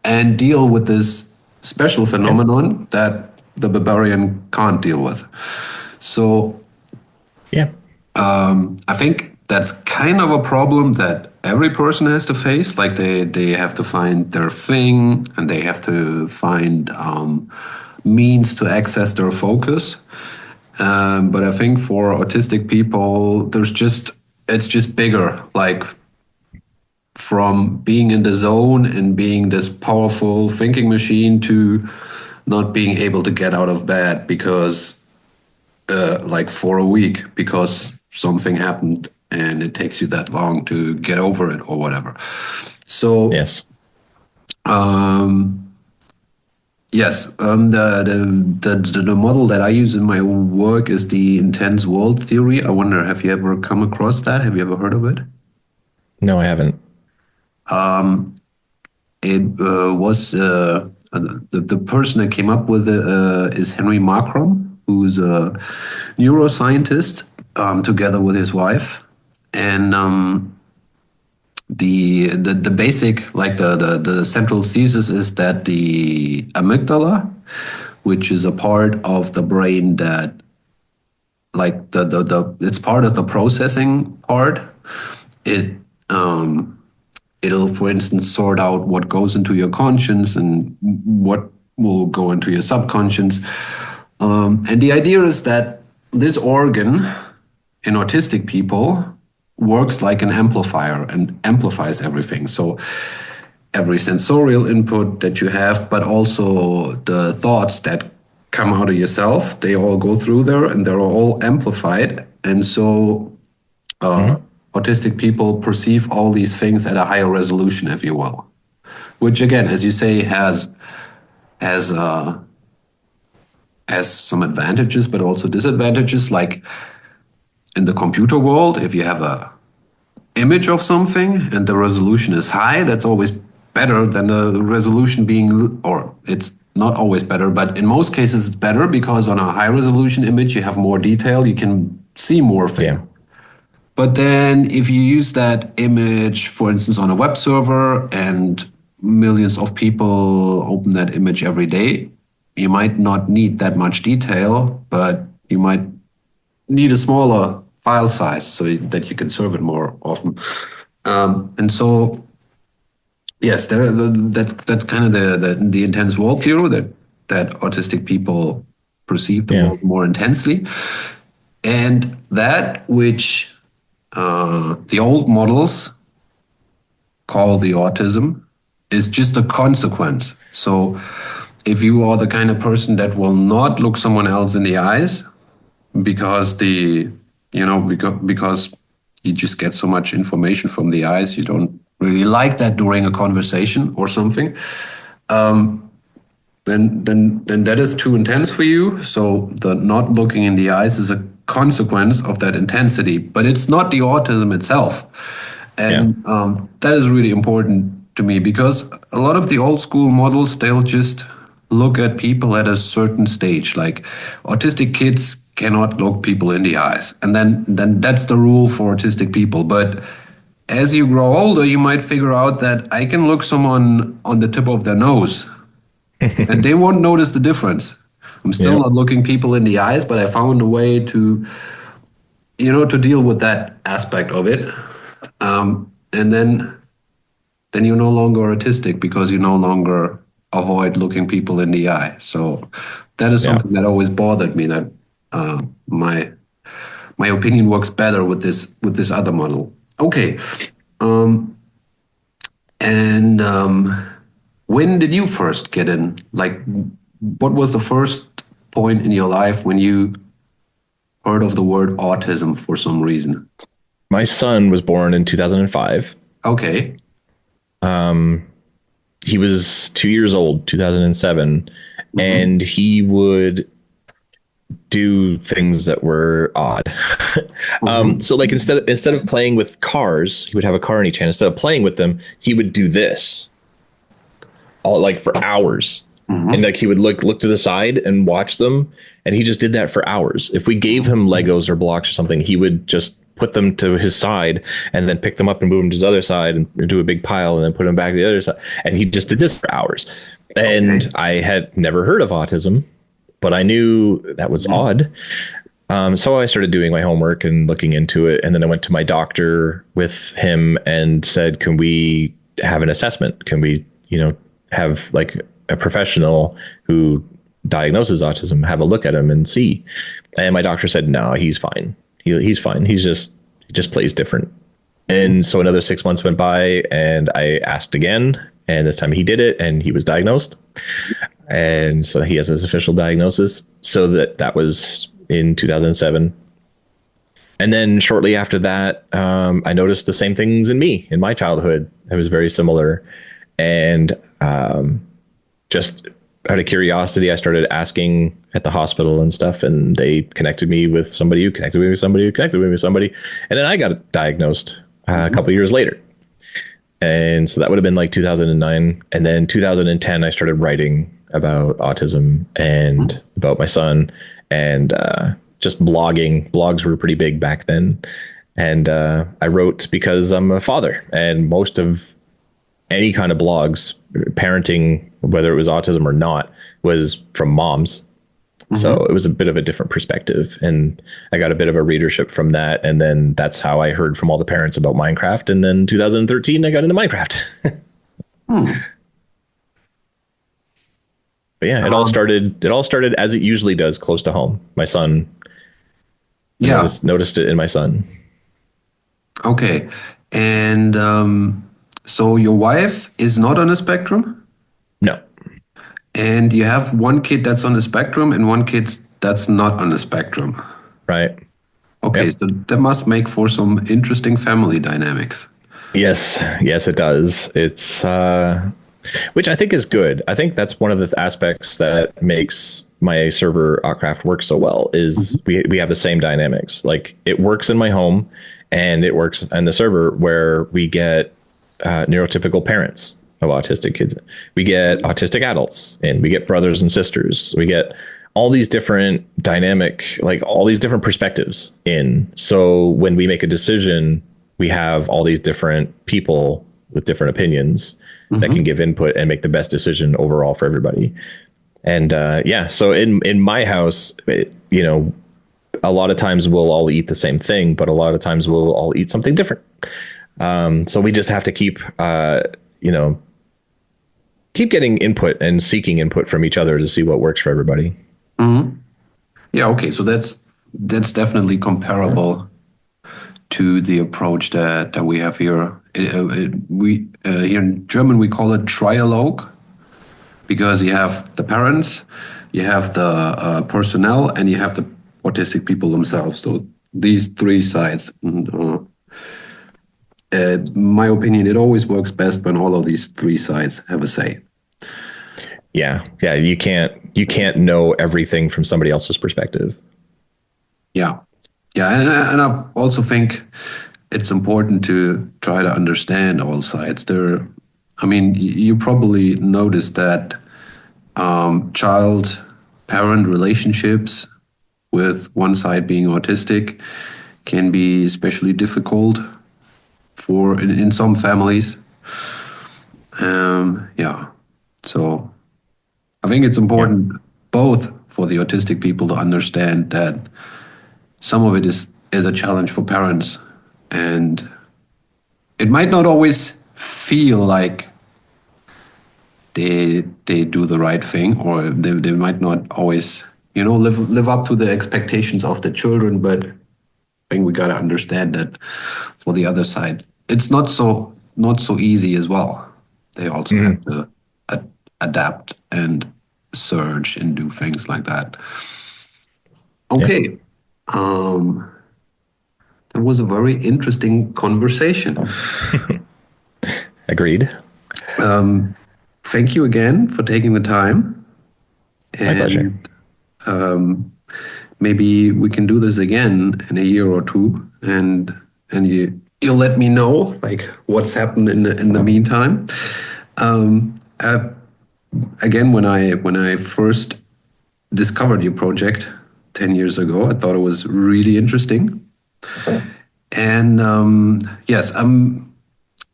A: and deal with this special phenomenon that the barbarian can't deal with. So, I think that's kind of a problem that every person has to face. Like they have to find their thing, and they have to find means to access their focus. But I think for autistic people, it's just bigger. Like from being in the zone and being this powerful thinking machine to not being able to get out of bed because like for a week because something happened and it takes you that long to get over it or whatever. So
B: Yes.
A: Yes, the model that I use in my work is the intense world theory. I wonder, have you ever come across that? Have you ever heard of it?
B: No, I haven't.
A: It was the person that came up with it is Henry Markram, who's a neuroscientist, together with his wife, and the basic, like the central thesis is that the amygdala, which is a part of the brain that, like the it's part of the processing part. It it'll, for instance, sort out what goes into your conscience and what will go into your subconscious. And the idea is that this organ in autistic people works like an amplifier and amplifies everything. So every sensorial input that you have, but also the thoughts that come out of yourself, they all go through there and they're all amplified. And so autistic people perceive all these things at a higher resolution, if you will, which again, as you say, has some advantages, but also disadvantages. Like in the computer world, if you have a image of something and the resolution is high, that's always better than the resolution being, or it's not always better, but in most cases it's better because on a high resolution image you have more detail, you can see more things.
B: Yeah.
A: But then if you use that image, for instance, on a web server and millions of people open that image every day, you might not need that much detail, but you might need a smaller file size so that you can serve it more often. And so, yes, that's kind of the intense world theory that autistic people perceive the world more intensely. And that which the old models call the autism is just a consequence. So if you are the kind of person that will not look someone else in the eyes because because you just get so much information from the eyes, you don't really like that during a conversation or something, then that is too intense for you. So the not looking in the eyes is a consequence of that intensity, but it's not the autism itself. And that is really important to me because a lot of the old school models, they'll just look at people at a certain stage. Like autistic kids cannot look people in the eyes. And then that's the rule for autistic people. But as you grow older, you might figure out that I can look someone on the tip of their nose and they won't notice the difference. I'm still not looking people in the eyes, but I found a way to, to deal with that aspect of it. And then you're no longer autistic because you no longer avoid looking people in the eye. So that is something that always bothered me, that my opinion works better with this other model. Okay. When did you first get in? Like, what was the first point in your life when you heard of the word autism for some reason?
B: My son was born in 2005.
A: Okay.
B: He was 2 years old, 2007, and he would do things that were odd. So like instead of playing with cars, he would have a car in each hand. Instead of playing with them, he would do this all like for hours. And like he would look to the side and watch them, and he just did that for hours. If we gave him Legos or blocks or something, he would just put them to his side and then pick them up and move them to his other side and into a big pile and then put them back to the other side. And he just did this for hours. And I had never heard of autism, but I knew that was odd. So I started doing my homework and looking into it. And then I went to my doctor with him and said, can we have an assessment? Can we, have like a professional who diagnoses autism, have a look at him and see? And my doctor said, no, he's fine. He's fine. He just plays different. And so another 6 months went by and I asked again, and this time he did it and he was diagnosed. And so he has his official diagnosis. So that was in 2007. And then shortly after that, I noticed the same things in me in my childhood. It was very similar. And just out of curiosity, I started asking at the hospital and stuff, and they connected me with somebody who connected me with somebody who connected me with somebody. And then I got diagnosed a couple of years later. And so that would have been like 2009. And then 2010, I started writing about autism and about my son, and just blogging. Blogs were pretty big back then. And I wrote because I'm a father, and most of any kind of blogs, parenting, whether it was autism or not, was from moms. So it was a bit of a different perspective, and I got a bit of a readership from that. And then that's how I heard from all the parents about Minecraft. And then 2013, I got into Minecraft. But yeah, it all started as it usually does, close to home. My son, noticed it in my son.
A: Okay. And so your wife is not on the spectrum?
B: No.
A: And you have one kid that's on the spectrum and one kid that's not on the spectrum.
B: Right.
A: Okay, yep. So that must make for some interesting family dynamics.
B: Yes, it does. It's which I think is good. I think that's one of the aspects that makes my server Autcraft work so well is we have the same dynamics. Like it works in my home and it works in the server where we get neurotypical parents of autistic kids. We get autistic adults, and we get brothers and sisters. We get all these different dynamic, like all these different perspectives in. So when we make a decision, we have all these different people with different opinions that can give input and make the best decision overall for everybody. And so in my house, a lot of times we'll all eat the same thing, but a lot of times we'll all eat something different. So we just have to keep getting input and seeking input from each other to see what works for everybody.
A: Yeah. Okay. So that's definitely comparable to the approach that we have here. We here in German we call it trialogue, because you have the parents, you have the personnel, and you have the autistic people themselves. So these three sides. And, my opinion, it always works best when all of these three sides have a say.
B: Yeah. You can't know everything from somebody else's perspective.
A: Yeah. And I also think it's important to try to understand all sides. You probably noticed that child-parent relationships with one side being autistic can be especially difficult in some families. So I think it's important both for the autistic people to understand that some of it is a challenge for parents, and it might not always feel like they do the right thing, or they might not always live up to the expectations of the children. But I think we gotta understand that for the other side, it's not so easy as well. They also have to adapt and search and do things like that. Okay. That was a very interesting conversation.
B: Agreed.
A: Thank you again for taking the time.
B: My pleasure.
A: Maybe we can do this again in a year or two, and you'll let me know like what's happened in the meantime. Again, when I first discovered your project 10 years ago, I thought it was really interesting. And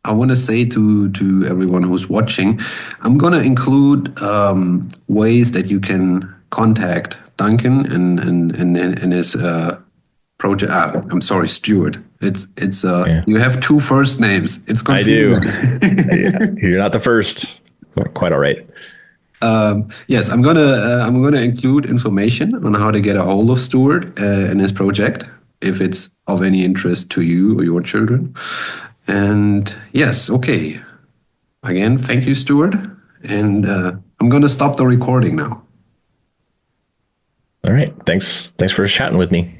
A: I want to say to everyone who's watching, I'm going to include ways that you can contact Duncan and his project. I'm sorry, Stuart. It's you have two first names. It's confusing.
B: I do. You're not the first. Quite all right.
A: Yes, I'm gonna include information on how to get a hold of Stuart and his project, if it's of any interest to you or your children. And yes, okay. Again, thank you, Stuart. And I'm going to stop the recording now.
B: All right. Thanks for chatting with me.